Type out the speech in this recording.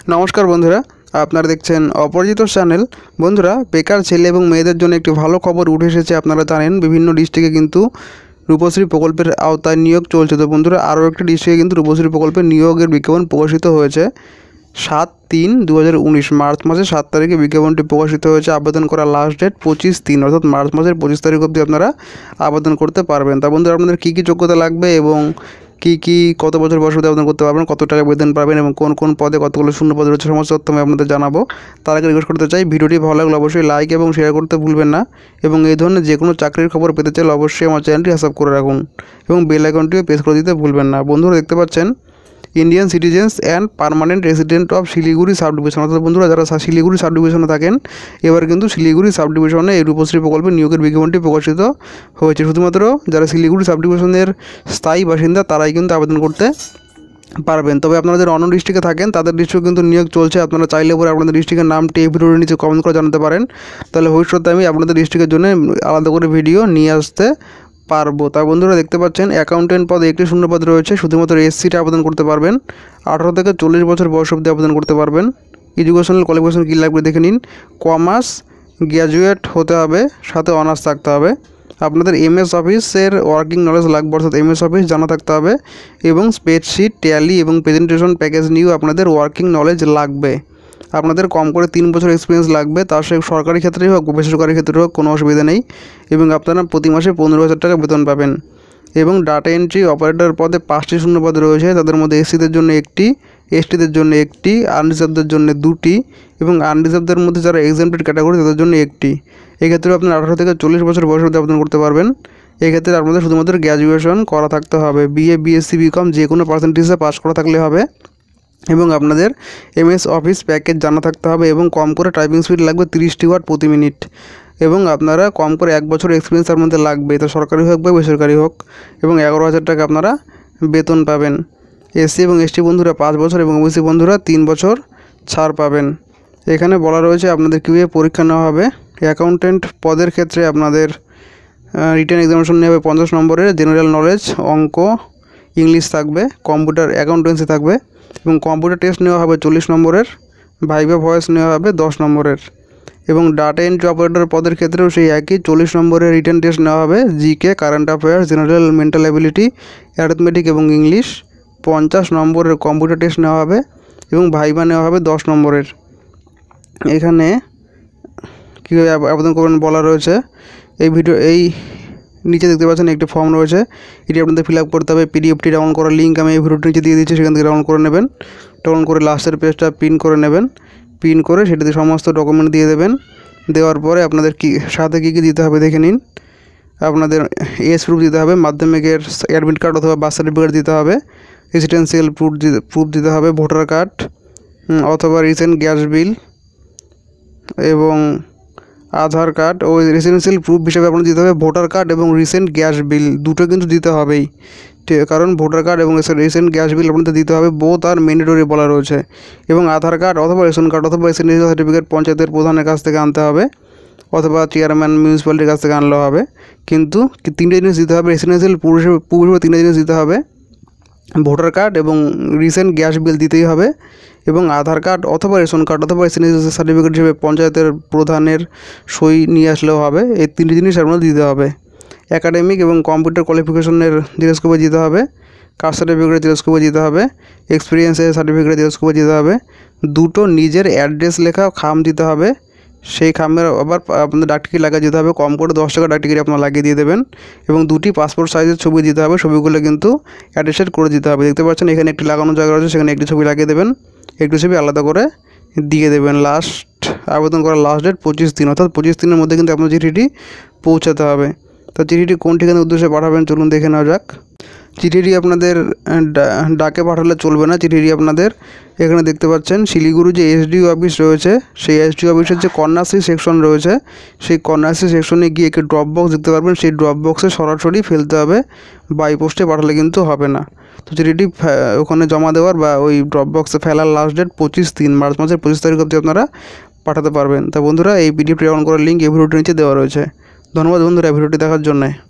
নমস্কার বন্ধুরা, আপনারা দেখছেন অপরাজিত চ্যানেল। বন্ধুরা, বেকার ছেলে এবং মেয়েদের জন্য একটি ভালো খবর উঠে এসেছে। আপনারা জানেন বিভিন্ন ডিস্ট্রিক্টে কিন্তু রূপশ্রী প্রকল্পের আওতায় নিয়োগ চলছে। তো বন্ধুরা, আরও একটি ডিস্ট্রিক্টে কিন্তু রূপশ্রী প্রকল্পের নিয়োগের বিজ্ঞাপন প্রকাশিত হয়েছে। 7/3/2019 মার্চ মাসের 7 তারিখে বিজ্ঞাপনটি প্রকাশিত হয়েছে। আবেদন করার লাস্ট ডেট 25/3 অর্থাৎ মার্চ মাসের 25 তারিখ অবধি আপনারা আবেদন করতে পারবেন। তা বন্ধুরা, আপনাদের কী কী যোগ্যতা লাগবে এবং কত বছর বয়স অবধি আবেদন করতে পারবেন, কত টাকা বেতন পাবেন এবং কোন কোন পদে কতগুলো শূন্য পদ রয়েছে, সমস্ত তথ্য আমি আপনাদের জানাবো। তার আগে রিকোয়েস্ট করতে চাই, ভিডিওটি ভালো লাগলে অবশ্যই লাইক এবং শেয়ার করতে ভুলবেন না। এবং এই ধরনের যে কোনো চাকরির খবর পেতে চাইলে অবশ্যই আমার চ্যানেলটি সাবস্ক্রাইব করে রাখুন এবং বেল আইকনটিও প্রেস করে দিতে ভুলবেন না। বন্ধুরা, দেখতে পাচ্ছেন Indian citizens and permanent resident of Siliguri sub division, অর্থাৎ বন্ধুরা যারা শিলিগুড়ি সাব ডিভিশনে থাকেন, এবার কিন্তু শিলিগুড়ি সাব ডিভিশনে এই রূপশ্রী প্রকল্পের নিয়োগের বিজ্ঞাপনটি প্রকাশিত হয়েছে। শুধুমাত্র যারা শিলিগুড়ি সাব ডিভিশনের স্থায়ী বাসিন্দা তারাই কিন্তু আবেদন করতে পারবেন। তবে আপনারা যারা অন্য ডিস্ট্রিক্টে থাকেন তাদের ডিস্ট্রিক্ট কিন্তু নিয়োগ চলছে। আপনারা চাইলে পরে আপনাদের ডিস্ট্রিক্টের নামটি এই ভিডিওর নিচে কমেন্ট করে জানাতে পারেন। তাহলে ভবিষ্যতে আমি আপনাদের ডিস্ট্রিক্টের জন্য আলাদা করে ভিডিও নিয়ে আসতে পারবো। তা বন্ধুরা, দেখতে পাচ্ছেন অ্যাকাউন্টেন্ট পদে একটি শূন্যপদ রয়েছে। শুধুমাত্র এসসিটা আবেদন করতে পারবেন। 18 থেকে 40 বছর বয়স অবধি আবেদন করতে পারবেন। এডুকেশনাল কোয়ালিফিকেশন কী লাগবে দেখে নিন। কমার্স গ্র্যাজুয়েট হতে হবে, সাথে অনার্স থাকতে হবে। আপনাদের এমএস অফিসের ওয়ার্কিং নলেজ লাগবে, অর্থাৎ এমএস অফিস জানা থাকতে হবে এবং স্প্রেডশিট, ট্যালি এবং প্রেজেন্টেশন প্যাকেজ নিয়েও আপনাদের ওয়ার্কিং নলেজ লাগবে। আপনাদের কম করে 3 বছর এক্সপিরিয়েন্স লাগবে, তার সে সরকারি ক্ষেত্রেই হোক বেসরকারি ক্ষেত্রে হোক কোনো অসুবিধা নেই। এবং আপনারা প্রতি মাসে 15,000 টাকা বেতন পাবেন। এবং ডাটা এন্ট্রি অপারেটর পদে 5টি শূন্যপদ রয়েছে। তাদের মধ্যে এসসিদের জন্য 1টি, এসটিদের জন্য 1টি, আনরিজার্ভদের জন্য 2টি এবং আনরিজার্ভদের মধ্যে যারা এক্সাম্পটেড ক্যাটাগরি তাদের জন্য 1টি। এক্ষেত্রে আপনার 18 থেকে 40 বছর বয়স অবধি আবেদন করতে পারবেন। এক্ষেত্রে আপনাদের শুধুমাত্র গ্র্যাজুয়েশন করা থাকতে হবে, বিএ, বিএসসি, বিকম যে কোনো পার্সেন্টেজে পাস করা থাকলে হবে। এবং আপনাদের এমএস অফিস প্যাকেজ জানা থাকতে হবে এবং কম করে টাইপিং স্পিড লাগবে 30টি ওয়ার্ড প্রতি মিনিট। এবং আপনারা কম করে 1 বছর এক্সপিরিয়েন্স তার মধ্যে লাগবে, এটা সরকারি হোক বা বেসরকারি হোক। এবং 11,000 টাকা আপনারা বেতন পাবেন। এসসি এবং এসটি বন্ধুরা 5 বছর এবং ওবিসি বন্ধুরা 3 বছর ছাড় পাবেন। এখানে বলা রয়েছে আপনাদের কীভাবে পরীক্ষা নেওয়া হবে। অ্যাকাউন্টেন্ট পদের ক্ষেত্রে আপনাদের রিটেন এক্সামিনেশন নেওয়া হবে 50 নম্বরের, জেনারেল নলেজ, অঙ্ক, ইংলিশ থাকবে, কম্পিউটার অ্যাকাউন্টেন্সি থাকবে এবং কম্পিউটার টেস্ট নেওয়া হবে 40 নম্বরের, ভাইভা ভয়েস নেওয়া হবে 10 নম্বরের। এবং ডাটা এন্ট্রি অপারেটর পদের ক্ষেত্রেও সেই একই 40 নম্বরের রিটেন টেস্ট নেওয়া হবে, GK, current affairs, general mental ability, arithmetic এবং ইংলিশ। 50 নম্বরের কম্পিউটার টেস্ট নেওয়া হবে এবং ভাইভা নেওয়া হবে 10 নম্বরের। এখানে কীভাবে আবেদন করবেন বলা রয়েছে। এই নিচে দেখতে পাচ্ছেন একটি ফর্ম রয়েছে, এটি আপনাদের ফিল আপ করতে হবে। পিডিএফটি ডাউনলোড করার লিঙ্ক আমি এই ভিডিওটি নিচে দিয়ে দিচ্ছি, সেখান থেকে ডাউনলোড করে নেবেন। ডাউনলোড করে লাস্টের পেজটা প্রিন্ট করে নেবেন। প্রিন্ট করে সেটাতে সমস্ত ডকুমেন্ট দিয়ে দেবেন। দেওয়ার পরে আপনাদের সাথে কী কী দিতে হবে দেখে নিন। আপনাদের এজ প্রুফ দিতে হবে, মাধ্যমিকের অ্যাডমিট কার্ড অথবা বার্থ সার্টিফিকেট দিতে হবে, রেসিডেন্সিয়াল প্রুফ দিতে হবে, ভোটার কার্ড অথবা রিসেন্ট গ্যাস বিল এবং আধার কার্ড। ও রেসিডেন্সিয়াল প্রুফ হিসেবে আপনার দিতে হবে ভোটার কার্ড এবং রিসেন্ট গ্যাস বিল, দুটো কিন্তু দিতে হবেই। কারণ ভোটার কার্ড এবং রিসেন্ট গ্যাস বিল আপনাদের দিতে হবে, বোথ আর ম্যান্ডেটরি বলা রয়েছে। এবং আধার কার্ড অথবা রেশন কার্ড অথবা রেসিডেন্সিয়াল সার্টিফিকেট পঞ্চায়েতের প্রধানের কাছ থেকে আনতে হবে অথবা চেয়ারম্যান মিউনিসিপ্যালিটির কাছ থেকে আনলেও হবে। কিন্তু 3টে জিনিস দিতে হবে, রেসিডেন্সিয়াল প্রুফ হিসেবে 3টে জিনিস দিতে হবে, ভোটার কার্ড এবং রিসেন্ট গ্যাস বিল দিতেই হবে এবং আধার কার্ড অথবা রেশন কার্ড অথবা রেসিডেন্সিয়াল সার্টিফিকেট হিসেবে পঞ্চায়েতের প্রধানের সই নিয়ে আসলেও হবে। এই 3টে জিনিস আপনার দিতে হবে। একাডেমিক এবং কম্পিউটার কোয়ালিফিকেশনের জেরক্স কপি দিতে হবে, কাস্ট সার্টিফিকেটের জেরক্স কপি দিতে হবে, এক্সপিরিয়েন্সের সার্টিফিকেটের জেরক্স কপি দিতে হবে, 2টো নিজের অ্যাড্রেস লেখা খাম দিতে হবে। সেই খামের আবার আপনাদের ডাকটিকিট লাগিয়ে দিতে হবে, কম করে 10 টাকা ডাকটিকিট আপনারা লাগিয়ে দিয়ে দেবেন। এবং 2টি পাসপোর্ট সাইজের ছবি দিতে হবে, ছবিগুলো কিন্তু অ্যাটাচড করে দিতে হবে। দেখতে পাচ্ছেন এখানে একটি লাগানো জায়গা রয়েছে, সেখানে একটি ছবি লাগিয়ে দেবেন, একটি ছবি আলাদা করে দিয়ে দেবেন। আবেদন করার লাস্ট ডেট 25 দিন, অর্থাৎ 25 দিনের মধ্যে কিন্তু আপনার চিঠিটি পৌঁছাতে হবে। তো চিঠিটি কোন ঠিকানার উদ্দেশ্যে পাঠাবেন চলুন দেখে নেওয়া যাক। চিঠিটি আপনাদের ডাকে পাঠালে চলবে না, চিঠিটি আপনাদের এখানে দেখতে পাচ্ছেন শিলিগুড়ি যে এসডিও অফিস রয়েছে, সেই এসডিও অফিসের যে কন্যাশ্রী সেকশন রয়েছে, সেই কন্যাশ্রী সেকশনে গিয়ে একটি ড্রপ বক্স দেখতে পারবেন, সেই ড্রপ বক্সে সরাসরি ফেলতে হবে, বাই পোস্টে পাঠালে কিন্তু হবে না। তো চিঠিটি ওখানে জমা দেওয়ার বা ওই ড্রপ বক্সে ফেলার লাস্ট ডেট 25/3 মার্চ মাসের 25 তারিখ অবধি আপনারা পাঠাতে পারবেন। তা বন্ধুরা, এই পিডিএফ ডাউনলোড করার লিঙ্ক এই ভিডিওটির নিচে দেওয়া রয়েছে। ধন্যবাদ বন্ধুরা ভিডিওটি দেখার জন্য।